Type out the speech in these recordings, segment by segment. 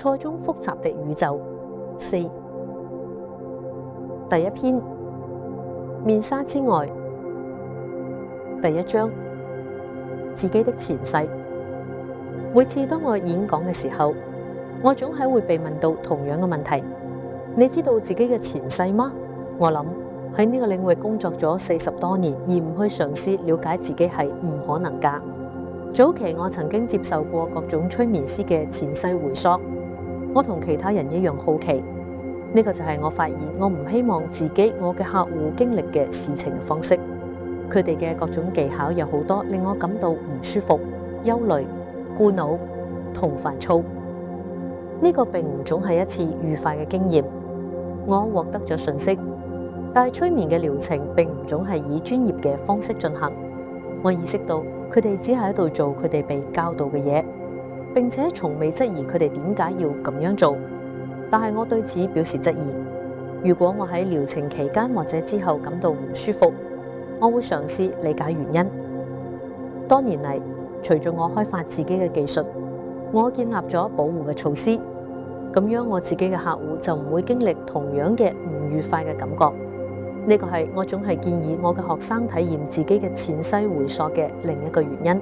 錯綜複雜的宇宙4。第一篇，面紗之外。第一章，自己的前世。每次當我演講嘅時候，我總係會被問到同樣嘅問題：你知道自己嘅前世嗎？我諗喺呢個領域工作咗40多年，而唔去嘗試了解自己係唔可能㗎。早期我曾經接受過各種催眠師嘅前世回溯，我同其他人一樣好奇。呢個就係我發現我唔希望自己我嘅客戶經歷嘅事情嘅方式。佢哋嘅各種技巧有好多令我感到唔舒服、憂慮、顧惱同煩躁。呢個並唔總係一次愉快嘅經驗。我獲得咗信息，但係催眠嘅療程並唔總係以專業嘅方式進行。我意識到佢哋只係喺度做佢哋被教導嘅嘢，並且從未質疑佢哋點解要咁樣做。但係我對此表示質疑。如果我喺療程期間或者之後感到唔舒服，我會嘗試理解原因。多年嚟，隨住我開發自己嘅技術，我建立咗保護嘅措施，咁樣我自己嘅客戶就唔會經歷同樣嘅唔愉快嘅感覺。呢個係我總係建議我嘅學生體驗自己嘅前世回溯嘅另一個原因。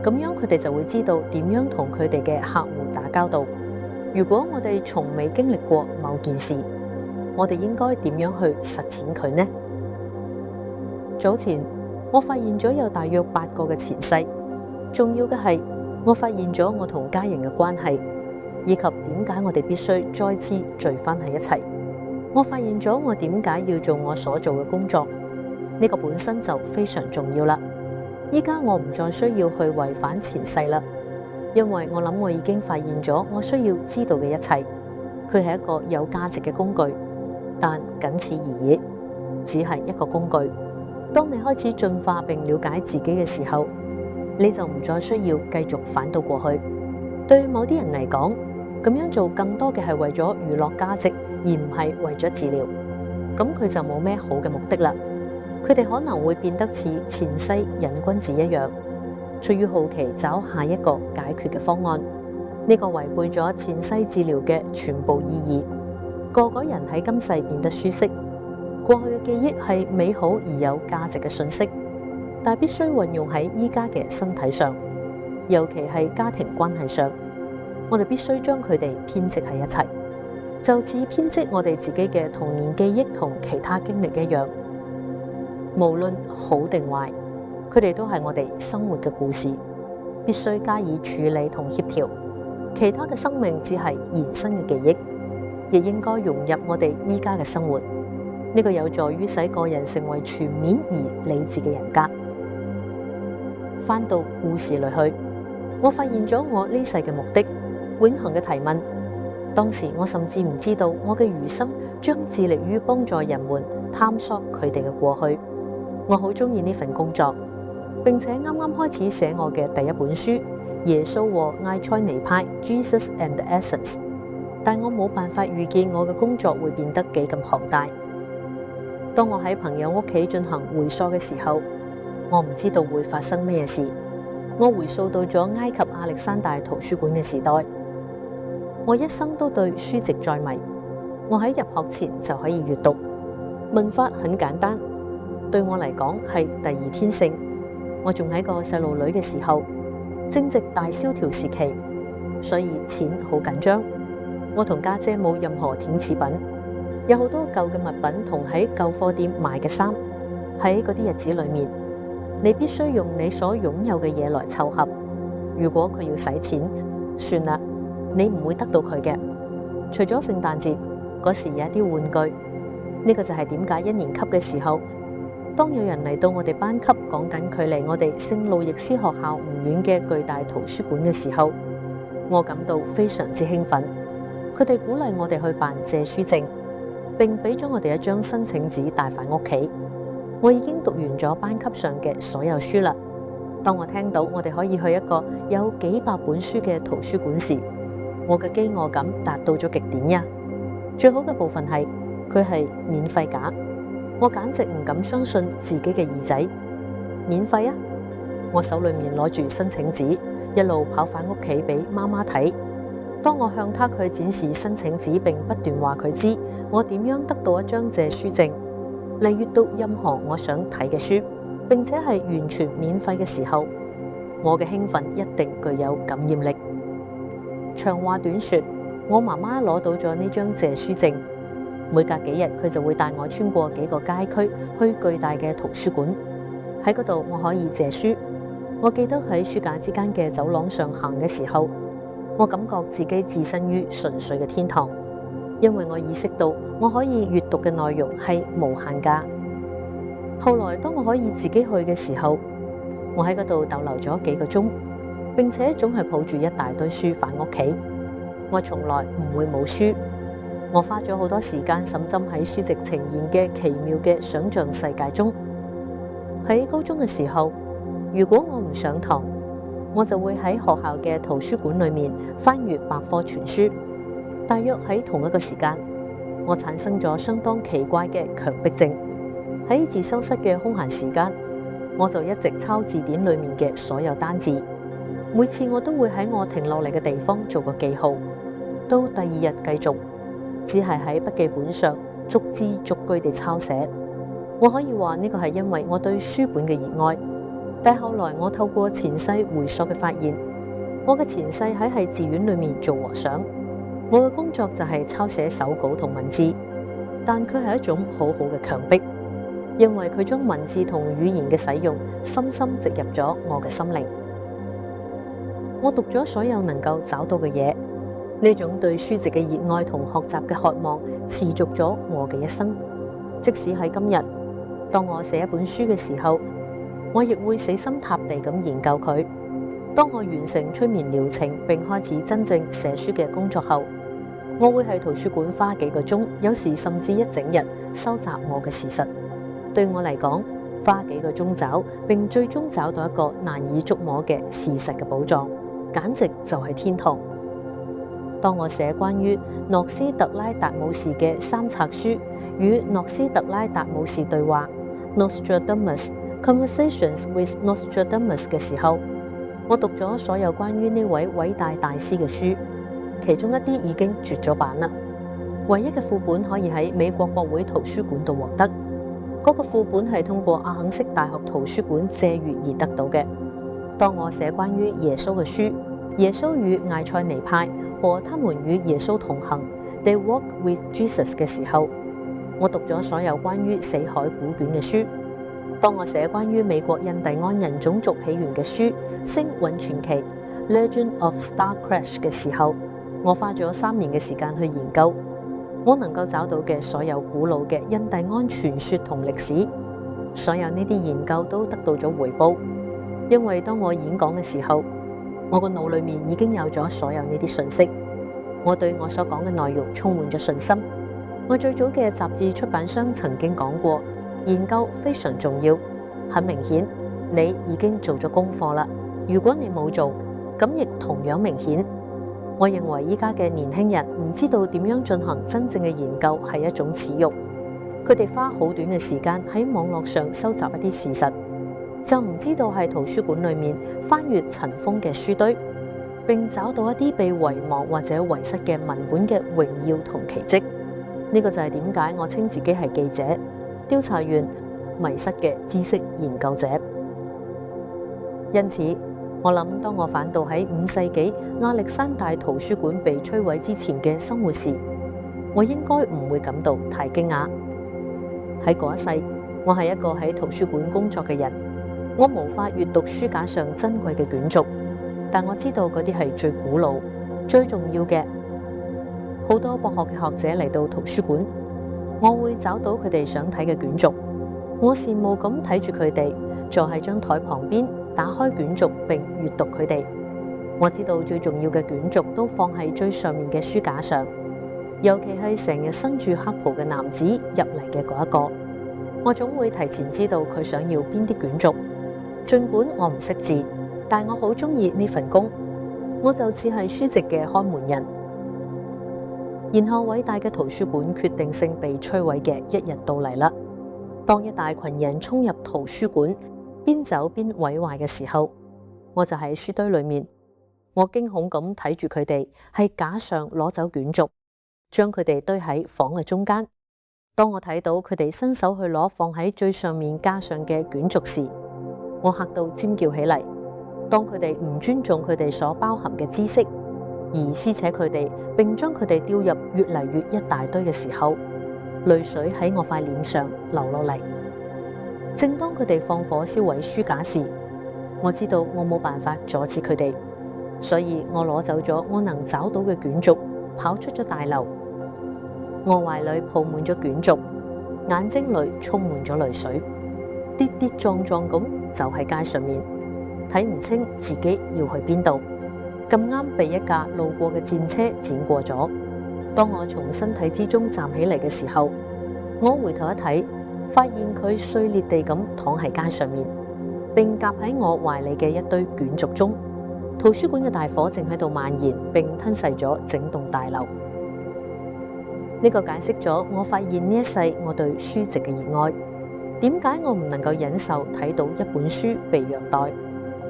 咁樣佢哋就會知道點樣同佢哋嘅客戶打交道。如果我哋從未經歷過某件事，我哋應該點樣去實踐佢呢？早前我發現咗有大約8個嘅前世。重要嘅係，我發現咗我同家人嘅關係，以及點解我哋必須再次聚翻喺一齊。我發現咗我點解要做我所做嘅工作，呢個本身就非常重要啦。依家我唔再需要去違反前世啦，因為我諗我已經發現咗我需要知道嘅一切。佢係一個有價值嘅工具，但僅此而已，只係一個工具。當你開始進化並了解自己嘅時候，你就唔再需要繼續返到過去。對某啲人嚟講，咁樣做更多嘅係為咗娛樂價值，而唔係為咗治療。咁佢就冇咩好嘅目的啦。佢哋可能會變得似前世癮君子一樣，出於好奇找下一個解決嘅方案。呢個違背咗前世治療嘅全部意義。個個人喺今世變得舒適，過去嘅記憶係美好而有價值嘅信息，但必須運用喺依家嘅身體上，尤其係家庭關係上。我哋必須將佢哋編織喺一齊，就似編織我哋自己嘅童年記憶同其他經歷一樣。無論好定壞，佢哋都係我哋生活嘅故事，必須加以處理同協調。其他嘅生命只係延伸嘅記憶，亦應該融入我哋依家嘅生活。呢個有助於使個人成為全面而理智嘅人格。翻到故事裏去，我發現咗我呢世嘅目的，永恆嘅提問。當時我甚至唔知道我嘅餘生將致力於幫助人們探索佢哋嘅過去。我好中意呢份工作，並且啱啱開始寫我嘅第一本書《耶穌和埃塞尼派 Jesus and the Essence》，但我冇辦法預見我嘅工作會變得幾咁龐大。當我喺朋友屋企進行回溯嘅時候，我唔知道會發生咩事。我回溯到咗埃及亞歷山大圖書館嘅時代。我一生都對書籍在迷，我喺入學前就可以閱讀。文法很簡單，對我嚟講係第二天性。我仲喺個細路女嘅時候，正值大蕭條時期，所以錢好緊張。我同家姐冇任何填詞品，有好多舊嘅物品同喺舊貨店買嘅衫。喺嗰啲日子裏面，你必須用你所擁有嘅嘢來湊合。如果佢要使錢，算啦，你唔會得到佢嘅。除咗聖誕節嗰時有一啲玩具，呢個就係點解1年級嘅時候，當有人嚟到我哋班級講緊距離我哋聖路易斯學校唔遠嘅巨大圖書館嘅時候，我感到非常之興奮。佢哋鼓勵我哋去辦借書證，並俾咗我哋一張申請紙帶返屋企。我已經讀完咗班級上嘅所有書啦。當我聽到我哋可以去一個有幾百本書嘅圖書館時，我嘅飢餓感達到咗極點呀！最好嘅部分係佢係免費㗎，我簡直唔敢相信自己嘅耳仔。免費啊！我手裏面攞住申請紙，一路跑返屋企俾媽媽睇。當我向他佢展示申請紙，並不斷話佢知我點樣得到一張借書證嚟閱讀任何我想睇嘅書，並且係完全免費嘅時候，我嘅興奮一定具有感染力。長話短說，我媽媽攞到咗呢張借書證，每隔幾日佢就會帶我穿過幾個街區去巨大嘅圖書館，喺嗰度我可以借書。我記得喺書架之間嘅走廊上行嘅時候，我感覺自己置身於純粹嘅天堂，因為我意識到我可以閱讀嘅內容係無限㗎。後來當我可以自己去嘅時候，我喺嗰度逗留咗幾個鐘，並且總係抱住一大堆書返屋企。我從來唔會冇書，我花咗好多時間沉浸喺書籍呈現嘅奇妙嘅想象世界中。喺高中嘅時候，如果我唔上堂，我就會喺學校嘅圖書館裏面翻閱百科全書。大約喺同一個時間，我產生咗相當奇怪嘅強迫症。喺自修室嘅空閒時間，我就一直抄字典裏面嘅所有單字。每次我都會喺我停落嚟嘅地方做個記號，到第二日繼續，只係喺筆記本上逐字逐句地抄寫。我可以話呢個係因為我對書本嘅熱愛。但後來我透過前世回溯嘅發現，我嘅前世喺寺院裏面做和尚，我嘅工作就係抄寫手稿同文字，但佢係一種好好嘅強迫，因為佢將文字同語言嘅使用深深植入咗我嘅心靈。我讀咗所有能夠找到嘅嘢，呢種對書籍嘅熱愛同學習嘅渴望持續咗我嘅一生。即使喺今日，當我寫一本書嘅時候，我亦會死心塌地咁研究佢。當我完成催眠療程並開始真正寫書嘅工作後，我會喺圖書館花幾個鐘，有時甚至一整日收集我嘅事實。對我嚟講，花幾個鐘找並最終找到一個難以觸摸嘅事實嘅寶藏，簡直就係天堂。當我寫關於諾斯特拉達姆士嘅3冊書與諾斯特拉達姆士對話 Nostradamus Conversations with Nostradamus 嘅時候，我讀咗所有關於呢位偉大大師嘅書，其中一啲已經絕咗版啦。唯一嘅副本可以喺美國國會圖書館度獲得，嗰個副本係通過阿肯色大學圖書館借閱而得到嘅。當我寫關於耶穌嘅書，耶穌與艾塞尼派和他們與耶穌同行 They Walk with Jesus 嘅時候，我讀咗所有關於死海古卷嘅書。當我寫關於美國印第安人種族起源嘅書《星雲傳奇》Legend of Star Crash 嘅時候，我花咗3年嘅時間去研究我能夠找到嘅所有古老嘅印第安傳說同歷史。所有呢啲研究都得到咗回報，因為當我演講嘅時候，我個腦裏面已經有咗所有呢啲信息。我對我所講嘅內容充滿咗信心。我最早嘅雜誌出版商曾經講過，研究非常重要。很明顯，你已經做咗功課啦。如果你冇做，咁亦同樣明顯。我認為依家嘅年輕人唔知道點樣進行真正嘅研究係一種恥辱。佢哋花好短嘅時間喺網絡上收集一啲事實，就唔知道喺圖書館裏面翻閱塵封嘅書堆，並找到一啲被遺忘或者遺失嘅文本嘅榮耀同奇蹟。呢個就係點解我稱自己係記者、調查員、迷失嘅知識研究者。因此，我諗當我返到喺5世紀亞歷山大圖書館被摧毀之前嘅生活時，我應該唔會感到太驚訝。喺嗰一世，我係一個喺圖書館工作嘅人，我無法閱讀書架上珍貴嘅卷軸，但我知道嗰啲係最古老、最重要嘅。好多博學嘅學者嚟到圖書館，我會找到佢哋想睇嘅卷軸。我羨慕咁睇住佢哋坐喺張台旁邊，打開卷軸並閱讀佢哋。我知道最重要嘅卷軸都放喺最上面嘅書架上，尤其係成日身住黑袍嘅男子入嚟嘅嗰一個。我總會提前知道佢想要邊啲卷軸。儘管我唔識字，但我好中意呢份工，我就似係書籍嘅看門人。然後偉大嘅圖書館決定性被摧毀嘅一日到嚟啦。當一大群人衝入圖書館，邊走邊毀壞嘅時候，我就喺書堆裏面我驚恐咁睇住佢哋喺架上攞走卷軸，將佢哋堆喺房嘅中間。當我睇到佢哋伸手去攞放喺最上面架上嘅卷軸時，我嚇到尖叫起嚟。當佢哋唔尊重佢哋所包含嘅知識，而撕扯佢哋，並將佢哋丟入越嚟越一大堆嘅時候，淚水喺我塊臉上流落嚟。正當佢哋放火燒毀書架時，我知道我冇辦法阻止佢哋，所以我攞走咗我能找到嘅卷軸，跑出咗大樓。我懷裏抱滿咗卷軸，眼睛裏充滿咗淚水，跌跌撞撞咁就喺街上面，睇唔清自己要去邊度。咁啱被一架路過嘅戰車輾過咗。當我從身體之中站起嚟嘅時候，我回頭一睇，發現佢碎裂地咁躺喺街上面，並夾喺我懷裏嘅一堆卷軸中。圖書館嘅大火正喺度蔓延，並吞噬咗整棟大樓。呢個解釋咗我發現呢一世我對書籍嘅熱愛，點解我唔能夠忍受睇到一本書被虐待，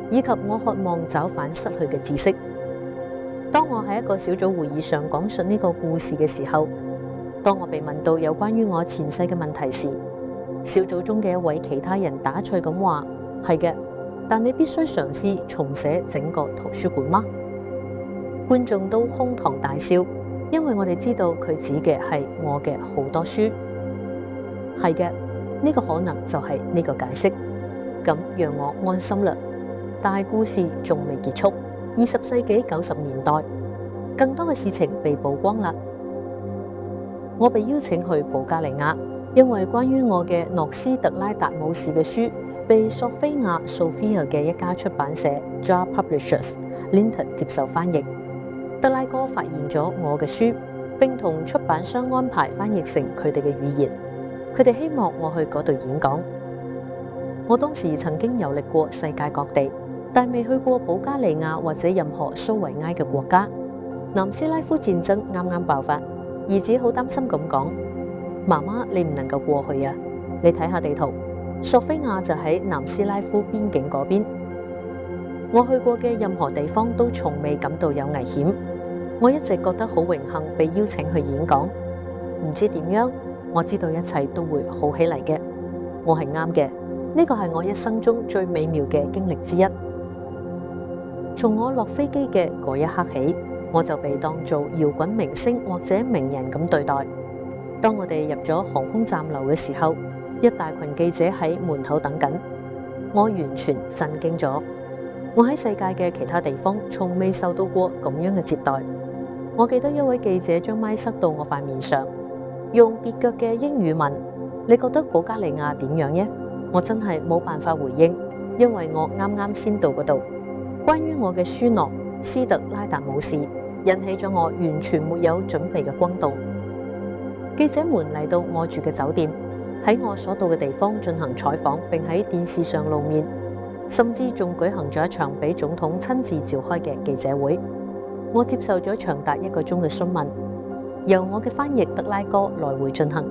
以及我渴望找返失去嘅知識。當我喺一個小組會議上講述呢個故事嘅時候，當我被問到有關於我前世嘅問題時，小組中嘅一位其他人打趣咁話：係嘅，但你必須嘗試重寫整個圖書館嗎？觀眾都哄堂大笑，因為我哋知道佢指嘅係我嘅好多書。係嘅，呢個可能就係呢個解釋。咁讓我安心啦。但係故事仲未結束。20世紀90年代，更多嘅事情被曝光啦。我被邀請去保加利亞，因為關於我嘅諾斯特拉達姆士嘅書被索菲亞 Sophia 嘅一家出版社 Jar Publishers Limited 接受翻譯。德拉哥發現咗我嘅書，並同出版商安排翻譯成佢哋嘅語言。佢哋希望我去嗰度演講。我當時曾經遊歷過世界各地，但未去過保加利亞或者任何蘇維埃嘅國家。南斯拉夫戰爭啱啱爆發，兒子好擔心咁講：媽媽，你唔能夠過去啊！你睇下地圖，索菲亞就喺南斯拉夫邊境嗰邊。我去過嘅任何地方都從未感到有危險。我一直覺得好榮幸被邀請去演講。唔知點樣，我知道一切都會好起嚟嘅。我係啱嘅，呢個係我一生中最美妙嘅經歷之一。從我落飛機嘅嗰一刻起，我就被當做搖滾明星或者名人咁對待。當我哋入咗航空站樓嘅時候，一大群記者喺門口等緊，我完全震驚咗。我喺世界嘅其他地方從未受到過咁樣嘅接待。我記得一位記者將咪塞到我塊面上，用蹩腳嘅英語問：你覺得保加利亞點樣呢？我真係冇辦法回應，因為我啱啱先到嗰度。關於我嘅書諾斯特拉達姆士引起咗我完全沒有準備嘅轟動。記者們嚟到我住嘅酒店，喺我所到嘅地方進行採訪，並喺電視上露面，甚至仲舉行咗一場俾總統親自召開嘅記者會。我接受咗長達1個鐘嘅詢問，由我嘅翻譯德拉哥來回進行。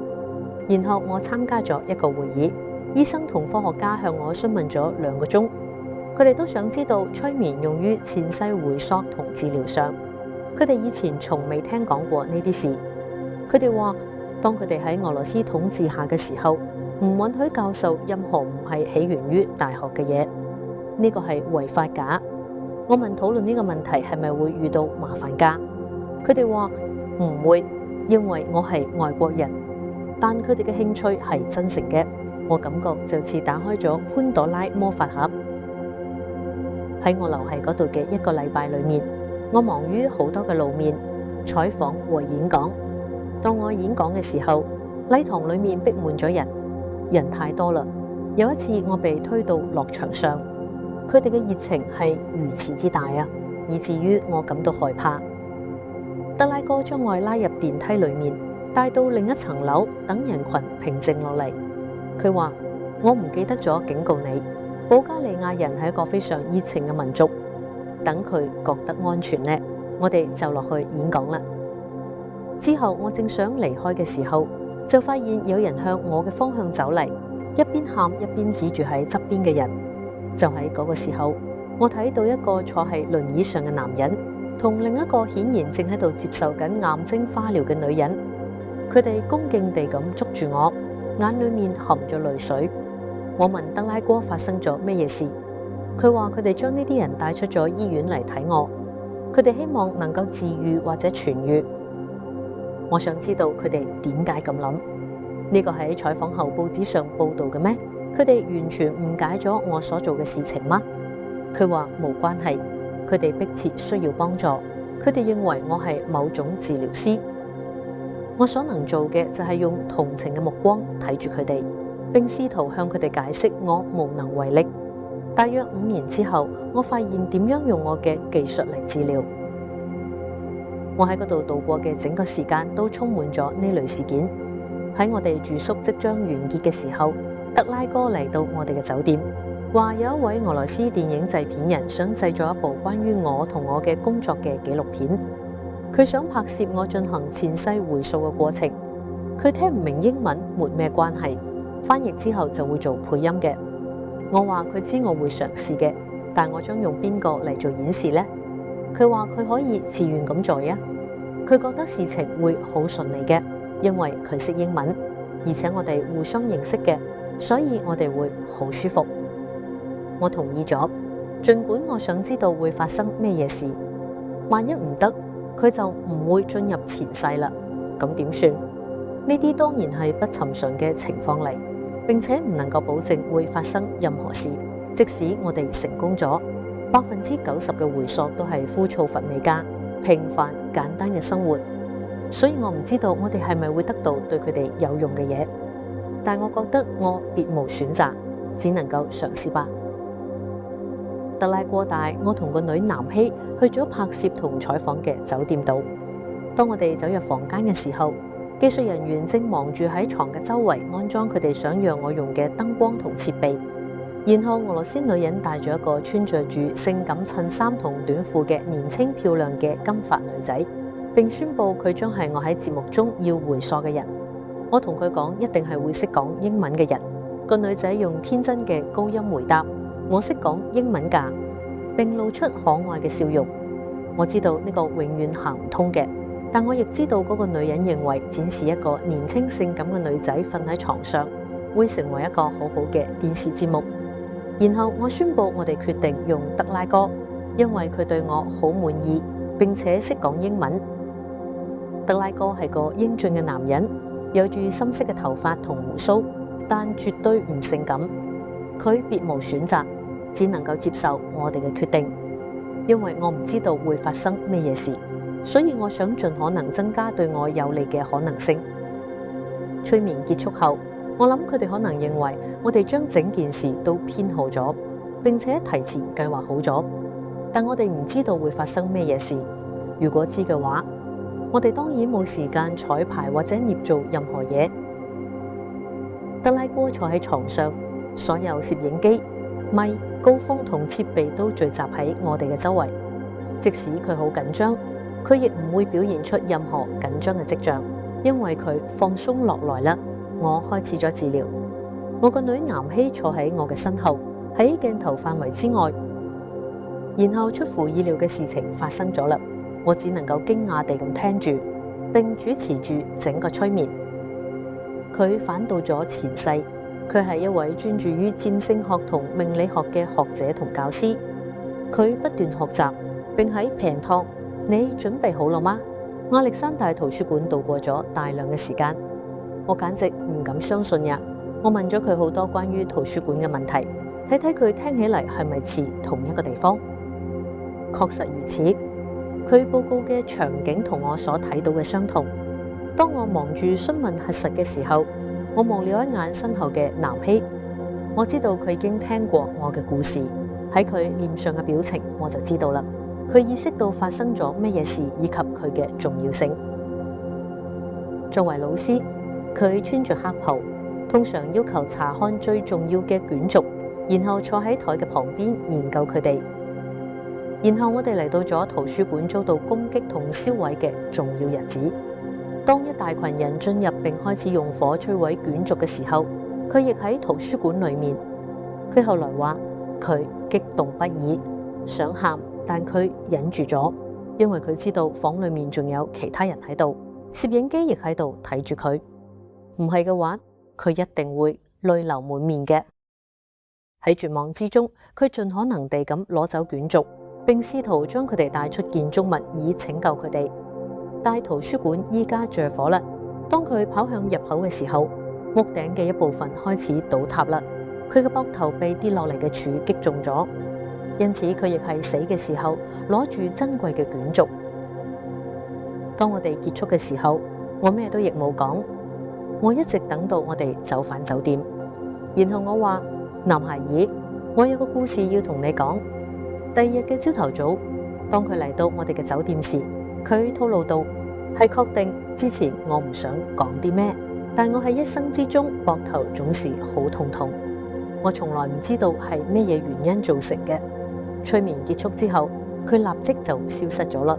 然後我參加咗一個會議，醫生同科學家向我詢問咗2個鐘。佢哋都想知道催眠用於前世回溯同治療上，佢哋以前從未聽講過呢啲事。佢哋話，當佢哋喺俄羅斯統治下嘅時候，唔允許教授任何唔係起源於大學嘅嘢，呢個係違法㗎。我問討論呢個問題係咪會遇到麻煩㗎？佢哋話唔會，因為我係外國人，但佢哋嘅興趣係真誠嘅。我感覺就似打開咗潘朵拉魔法盒。喺我留喺嗰度嘅1個禮拜裏面，我忙於好多嘅露面、採訪和演講。當我演講嘅時候，禮堂裏面逼滿咗人，人太多啦。有一次我被推到落場上，佢哋嘅熱情係如此之大啊，以至於我感到害怕。德拉哥將我拉入電梯裏面，帶到另一層樓，等人群平靜落嚟。佢話：我唔記得咗警告你。保加利亞人係一個非常熱情嘅民族，等佢覺得安全呢，我哋就落去演講啦。之後我正想離開嘅時候，就發現有人向我嘅方向走嚟，一邊喊一邊指住喺側邊嘅人。就喺嗰個時候，我睇到一個坐喺輪椅上嘅男人，同另一個顯然正喺度接受緊癌症化療嘅女人，佢哋恭敬地咁捉住我，眼裏面含咗淚水。我問德拉哥發生咗咩嘢事，佢話佢哋將呢啲人帶出咗醫院嚟睇我，佢哋希望能夠治愈或者痊愈。我想知道佢哋點解咁諗？呢個喺採訪後報紙上報道嘅咩？佢哋完全誤解咗我所做嘅事情嗎？佢話冇關係，佢哋迫切需要幫助，佢哋認為我係某種治療師。我所能做嘅就係用同情嘅目光睇住佢哋，並試圖向佢哋解釋我無能為力。大約5年之後，我發現點樣用我嘅技術嚟治療。我喺嗰度度過嘅整個時間都充滿咗呢類事件。喺我哋住宿即將完結嘅時候，德拉哥嚟到我哋嘅酒店，話有一位俄羅斯電影製片人想製作一部關於我同我嘅工作嘅紀錄片。佢想拍攝我進行前世回溯嘅過程。佢聽唔明英文，沒咩關係，翻譯之後就會做配音嘅。我話佢知我會嘗試嘅，但我將用邊個嚟做演示呢？佢話佢可以自願咁做呀。佢覺得事情會好順利嘅，因為佢識英文，而且我哋互相認識嘅，所以我哋會好舒服。我同意咗，儘管我想知道會發生咩嘢事。萬一唔得，佢就唔會進入前世啦。咁點算？呢啲當然係不尋常嘅情況嚟，並且唔能夠保證會發生任何事。即使我哋成功咗，90%嘅回溯都係枯燥乏味噶，平凡簡單嘅生活。所以我唔知道我哋係咪會得到對佢哋有用嘅嘢，但我覺得我別無選擇，只能夠嘗試吧。德拉哥帶我同個女南希去咗拍攝同採訪嘅酒店度。當我哋走入房間嘅時候，技術人員正忙住喺床嘅周圍安裝佢哋想讓我用嘅燈光同設備。然後俄羅斯女人帶咗一個穿着住性感襯衫同短褲嘅年輕漂亮嘅金髮女仔，並宣布佢將係我喺節目中要回溯嘅人。我同佢講一定係會識講英文嘅人。個女仔用天真嘅高音回答：我識講英文㗎，並露出可愛嘅笑容。我知道呢個永遠行唔通嘅，但我亦知道嗰個女人認為展示一個年輕性感嘅女仔瞓喺床上會成為一個好好嘅電視節目。然後我宣布我哋決定用德拉哥，因為佢對我好滿意，並且識講英文。德拉哥係個英俊嘅男人，有住深色嘅頭髮同鬍鬚，但絕對唔性感。佢別無選擇，只能夠接受我哋嘅決定，因為我唔知道會發生咩嘢事，所以我想盡可能增加對我有利嘅可能性。催眠結束後，我諗佢哋可能認為我哋將整件事都編好咗，並且提前計劃好咗，但我哋唔知道會發生咩嘢事。如果知嘅話，我哋當然冇時間彩排或者捏造任何嘢。德拉哥坐喺床上，所有攝影機、咪、高峰同設備都聚集喺我哋嘅周圍。即使佢好緊張，佢亦唔會表現出任何緊張嘅跡象，因為佢放鬆落來啦。我開始咗治療。我個女南希坐喺我嘅身後，喺鏡頭範圍之外。然後出乎意料嘅事情發生咗啦。我只能夠驚訝地咁聽住，並主持住整個催眠。佢返到咗前世，佢係一位專注於占星學同命理學嘅學者同教師。佢不斷學習，並喺平趟。你準備好了嗎？亞歷山大圖書館度過咗大量嘅時間。我簡直唔敢相信呀！我問咗佢好多關於圖書館嘅問題，睇睇佢聽起嚟係咪似同一個地方。確實如此，佢報告嘅場景同我所睇到嘅相同。當我忙住詢問核實嘅時候，我望了一眼身後嘅南希。我知道佢已經聽過我嘅故事，喺佢臉上嘅表情我就知道啦。佢意識到發生咗咩嘢事以及佢嘅重要性。作為老師，佢穿着黑袍，通常要求查看最重要嘅卷軸，然後坐喺台嘅旁邊研究佢哋。然後我哋嚟到咗圖書館遭到攻擊同燒毀嘅重要日子。當一大群人進入並開始用火摧毀卷軸嘅時候，佢亦喺圖書館裏面。佢後來話佢激動不已，想喊，但佢忍住咗，因為佢知道房裏面仲有其他人喺度，攝影機亦喺度睇住佢。唔係嘅話，佢一定會淚流滿面嘅。喺絕望之中，佢盡可能地咁攞走卷軸，並試圖將佢哋帶出建築物以拯救佢哋。但圖書館依家着火啦，當佢跑向入口嘅時候，屋頂嘅一部分開始倒塌啦，佢嘅膊頭被跌落嚟嘅柱擊中咗，因此佢亦係死嘅時候攞住珍貴嘅卷軸。當我哋結束嘅時候，我咩都亦冇講，我一直等到我哋走返酒店，然後我話：男孩兒，我有個故事要同你講。第二日嘅朝頭早，當佢嚟到我哋嘅酒店時，佢透露到係確定之前我唔想講啲咩，但我喺一生之中膊頭總是好痛痛，我從來唔知道係咩嘢原因造成嘅。催眠結束之後，佢立即就消失咗啦。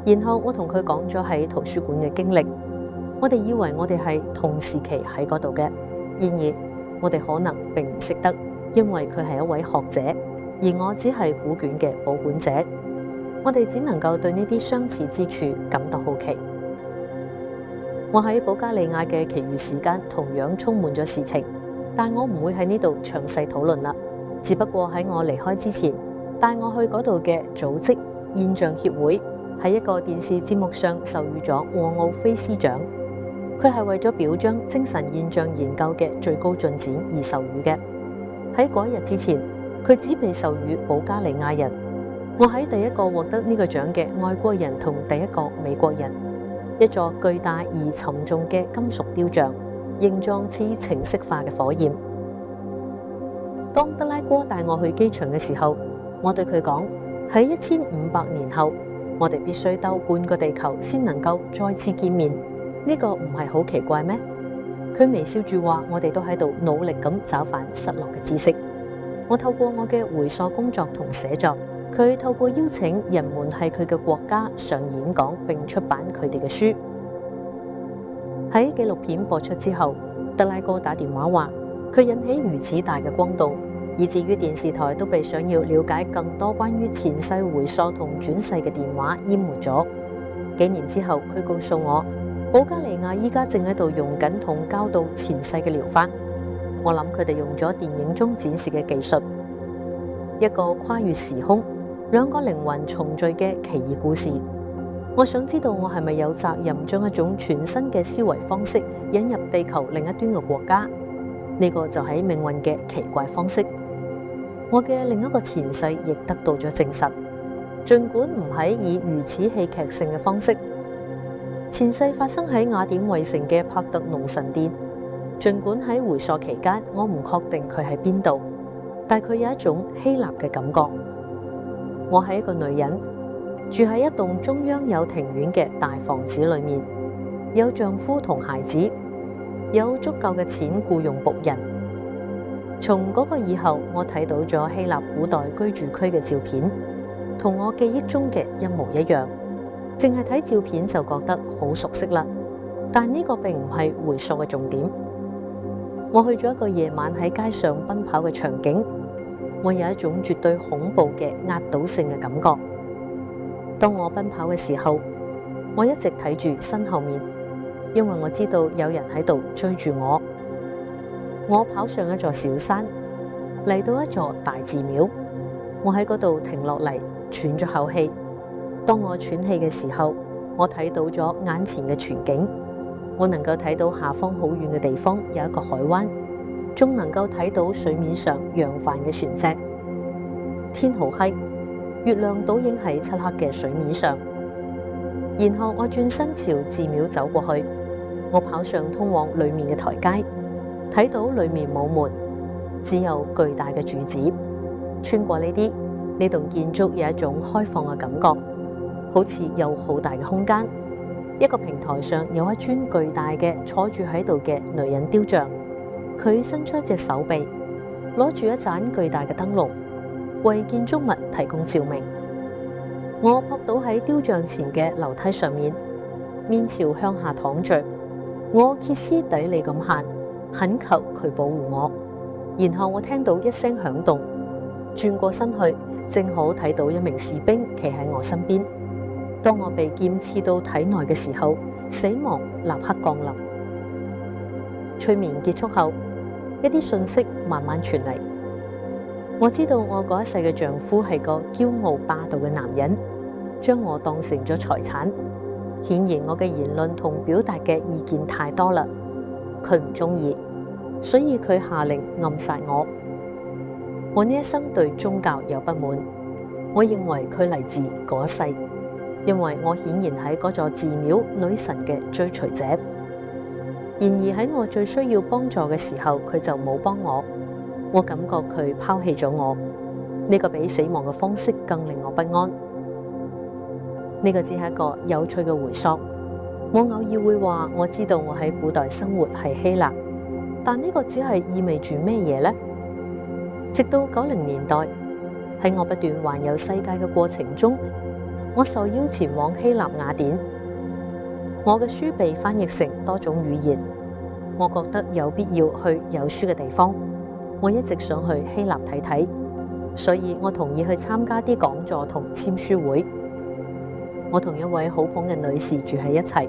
然後我同佢講咗喺圖書館嘅經歷，我哋以為我哋係同時期喺嗰度嘅，然而我哋可能並唔識得，因為佢係一位學者，而我只係古卷嘅保管者。我哋只能夠對呢啲相似之處感到好奇。我喺保加利亞嘅其餘時間同樣充滿咗事情，但我唔會喺呢度詳細討論啦。只不過喺我離開之前，帶我去嗰度嘅組織現象協會喺一個電視節目上授予咗沃奧菲斯獎，佢係為咗表彰精神現象研究嘅最高進展而授予嘅。喺嗰日之前，佢只被授予保加利亞人。我喺第一個獲得呢個獎嘅外國人同第一個美國人。一座巨大而沉重嘅金屬雕像，形狀似程式化嘅火焰。當德拉哥帶我去機場嘅時候，我對佢講：喺1500年後，我哋必須兜半個地球先能夠再次見面。呢個唔係好奇怪咩？佢微笑住話：我哋都喺度努力咁找返失落嘅知識。我透過我嘅回溯工作同寫作，佢透過邀請人們喺佢嘅國家上演講並出版佢哋嘅書。喺紀錄片播出之後，德拉哥打電話話佢引起如此大嘅轟動，以至於電視台都被想要了解更多關於前世回溯同轉世嘅電話淹沒咗。幾年之後，佢告訴我，保加利亞依家正喺度用緊同教導前世嘅療法。我諗佢哋用咗電影中展示嘅技術，一個跨越時空、兩個靈魂重聚嘅奇異故事。我想知道我係咪有責任將一種全新嘅思維方式引入地球另一端嘅國家？呢個就係命運嘅奇怪方式。我嘅另一個前世亦得到咗證實，儘管唔係以如此戲劇性嘅方式。前世發生喺雅典衛城嘅帕特農神殿，儘管喺回溯期間我唔確定佢喺邊度，但佢有一種希臘嘅感覺。我係一個女人，住喺一棟中央有庭院嘅大房子裏面，有丈夫同孩子，有足夠嘅錢僱傭僕人。從嗰個以後，我睇到咗希臘古代居住區嘅照片，同我記憶中嘅一模一樣。淨係睇照片就覺得好熟悉啦，但呢個並唔係回溯嘅重點。我去咗一個夜晚喺街上奔跑嘅場景，我有一種絕對恐怖嘅壓倒性嘅感覺。當我奔跑嘅時候，我一直睇住身後面，因為我知道有人喺度追住我。我跑上一座小山，嚟到一座大寺廟，我喺嗰度停落嚟，喘咗口氣。當我喘氣嘅時候，我睇到咗眼前嘅全景。我能夠睇到下方好遠嘅地方有一個海灣，仲能夠睇到水面上揚帆嘅船隻。天好黑，月亮倒影喺漆黑嘅水面上。然後我轉身朝寺廟走過去，我跑上通往裏面嘅台階，睇到裏面冇門，只有巨大嘅柱子。穿過呢棟建築有一種開放嘅感覺，好似有好大嘅空間。一個平台上有一尊巨大嘅坐住喺度嘅女人雕像，佢伸出一隻手臂，攞住一盞巨大嘅燈籠，為建築物提供照明。我撲倒喺雕像前嘅樓梯上面，面朝向下躺着。我歇斯底里咁喊，懇求佢保護我。然後我聽到一聲響動，轉過身去，正好睇到一名士兵企喺我身邊。當我被劍刺到體內嘅時候，死亡立刻降臨。催眠結束後，一啲信息慢慢傳嚟。我知道我嗰一世嘅丈夫係個驕傲霸道嘅男人，將我當成咗財產。顯然我嘅言論同表達嘅意見太多啦，佢唔中意，所以佢下令暗殺我。我呢一生對宗教有不滿，我認為佢嚟自嗰一世，因為我顯然係嗰座寺廟女神嘅追隨者。然而喺我最需要幫助嘅時候，佢就冇幫我。我感覺佢拋棄咗我，呢個比死亡嘅方式更令我不安。呢個只係一個有趣嘅回溯。我偶爾會話我知道我喺古代生活係希臘，但呢個只係意味住咩嘢呢？直到90年代，喺我不斷環遊世界嘅過程中，我受邀前往希臘雅典。我嘅書被翻譯成多種語言，我覺得有必要去有書嘅地方。我一直想去希臘睇睇，所以我同意去參加啲講座同簽書會。我同一位好捧嘅女士住喺一齊，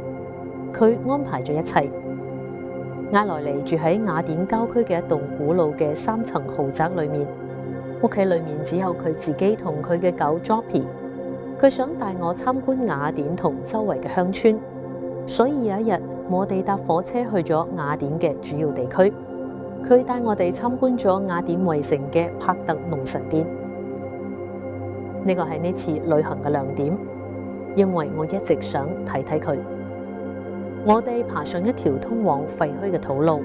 佢安排咗一切。阿萊尼住喺雅典郊區嘅一棟古老嘅3層豪宅裏面，屋企裏面只有佢自己同佢嘅狗 Joppy。佢想帶我參觀雅典同周圍嘅鄉村，所以有一日我哋搭火車去咗雅典嘅主要地區。佢帶我哋參觀咗雅典衛城嘅帕特農神殿，呢個係呢次旅行嘅亮點，因為我一直想睇睇佢。我哋爬上一條通往廢墟嘅土路，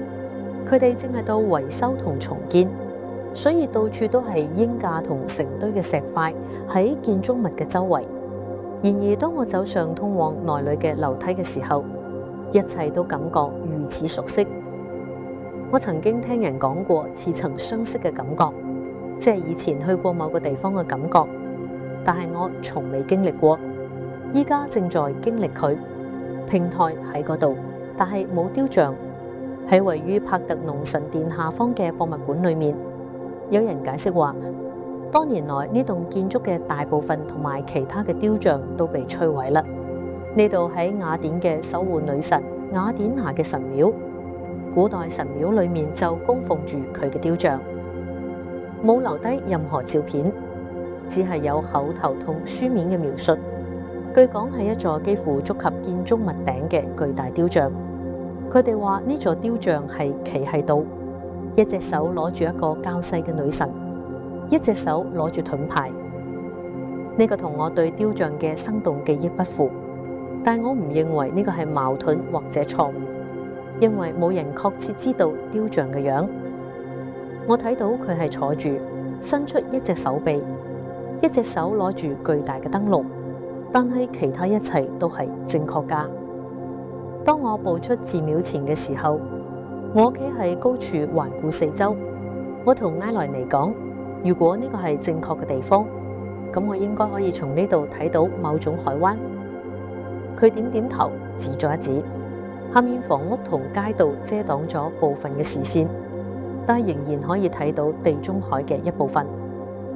佢哋正係到維修同重建，所以到處都係鷹架同成堆嘅石塊喺建築物嘅周圍。然而當我走上通往內裏嘅樓梯嘅時候，一切都感覺如此熟悉。我曾經聽人講過似曾相識嘅感覺，即係以前去過某個地方嘅感覺，但係我從未經歷過，依家正在經歷佢。平台喺嗰度，但係冇雕像。喺位於帕特農神殿下方嘅博物館裏面，有人解釋話，多年來呢棟建築嘅大部分同埋其他嘅雕像都被摧毀啦。呢度喺雅典嘅守護女神雅典娜嘅神廟，古代神廟裏面就供奉住佢嘅雕像，冇留低任何照片，只係有口頭同書面嘅描述。據講係一座幾乎觸及建築物頂嘅巨大雕像。佢哋話呢座雕像係企喺度，一隻手攞住一個較細嘅女神，一隻手攞住盾牌。呢個同我對雕像嘅生動記憶不符，但我唔認為呢個係矛盾或者錯誤，因為冇人確切知道雕像嘅樣。我睇到佢係坐住，伸出一隻手臂，一隻手攞住巨大嘅燈籠，但係其他一切都係正確㗎。當我步出寺廟前嘅時候，我企喺高處環顧四周。我同埃萊尼講，如果呢個係正確嘅地方，咁我應該可以從呢度睇到某種海灣。佢點點頭，指咗一指，下面房屋同街道遮擋咗部分嘅視線，但係仍然可以睇到地中海嘅一部分。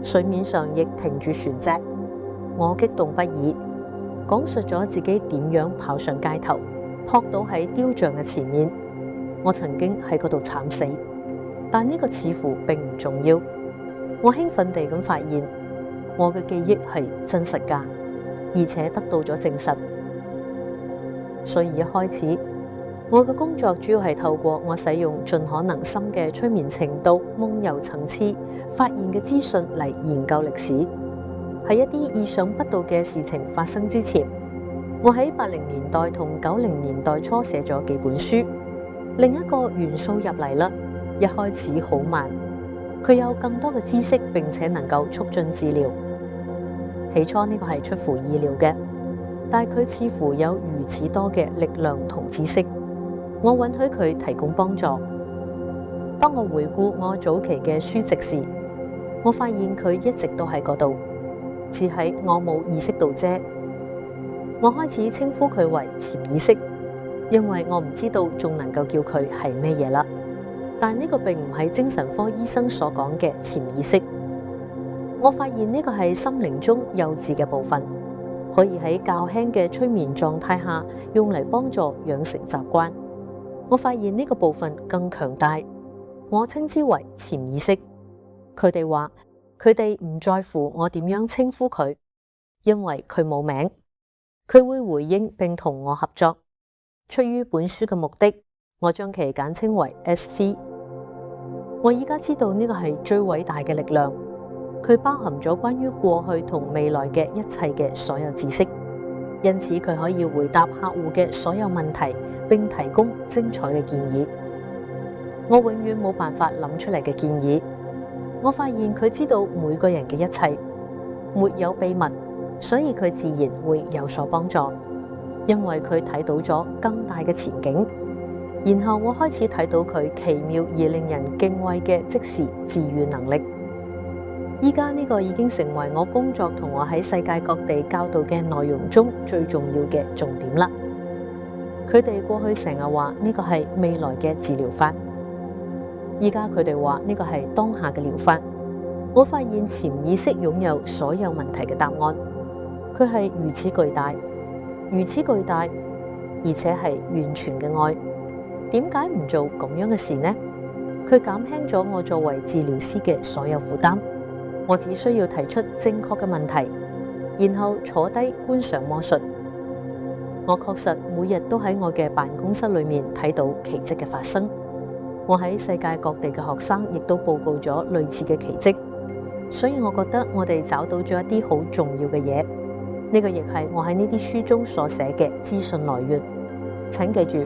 水面上亦停住船隻。我激動不已，講述咗自己點樣跑上街頭，撲倒喺雕像嘅前面。我曾經喺嗰度慘死，但呢個似乎並唔重要。我興奮地咁發現，我嘅記憶係真實㗎，而且得到咗證實。所以一開始，我嘅工作主要係透過我使用盡可能深嘅催眠程度、夢遊層次發現嘅資訊嚟研究歷史。喺一啲意想不到嘅事情發生之前，我喺80年代同90年代初寫咗幾本書。另一個元素入嚟啦，一開始好慢，佢有更多嘅知識，並且能夠促進治療。起初呢個係出乎意料嘅，但佢似乎有如此多嘅力量同知識，我允許佢提供幫助。當我回顧我早期嘅書籍時，我發現佢一直都喺嗰度，只係我冇意識到啫。我開始稱呼佢為潛意識，因為我唔知道仲能夠叫佢係咩嘢啦。但呢個並唔係精神科醫生所講嘅潛意識。我發現呢個係心靈中幼稚嘅部分，可以喺較輕嘅催眠狀態下用嚟幫助養成習慣。我發現呢個部分更強大，我稱之為潛意識。佢哋話佢哋唔在乎我點樣稱呼佢，因為佢冇名，佢會回應並同我合作。出於本書嘅目的，我將其簡稱為 SC。我依家知道呢個係最偉大嘅力量，佢包含咗關於過去同未來嘅一切嘅所有知識，因此佢可以回答客戶嘅所有問題，並提供精彩嘅建議。我永遠冇辦法諗出嚟嘅建議。我發現佢知道每個人嘅一切，沒有秘密，所以佢自然會有所幫助，因為佢睇到咗更大嘅前景。然後我開始睇到佢奇妙而令人敬畏嘅即時治癒能力。依家呢個已經成為我工作同我喺世界各地教導嘅內容中最重要嘅重點啦。佢哋過去成日話呢個係未來嘅治療法，依家佢哋話呢個係當下嘅療法。我發現潛意識擁有所有問題嘅答案，佢係如此巨大，如此巨大，而且係完全嘅愛。點解唔做咁樣嘅事呢？佢減輕咗我作為治療師嘅所有負擔。我只需要提出正確嘅問題，然後坐低觀賞魔術。我確實每日都喺我嘅辦公室裏面睇到奇蹟嘅發生。我喺世界各地嘅學生亦都報告咗類似嘅奇蹟，所以我覺得我哋找到咗一啲好重要嘅嘢。呢個亦係我喺呢啲書中所寫嘅資訊來源。請記住，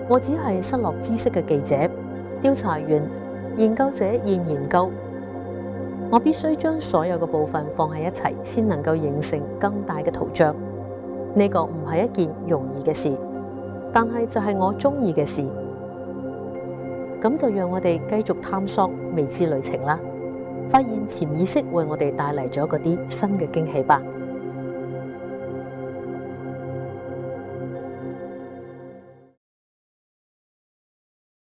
我只係失落知識嘅記者、調查員、研究者現研究。我必須將所有嘅部分放喺一齊，先能夠形成更大嘅圖像。呢個唔係一件容易嘅事，但係就係我中意嘅事。咁就讓我哋繼續探索未知旅程啦，發現潛意識為我哋帶嚟咗嗰啲新嘅驚喜吧。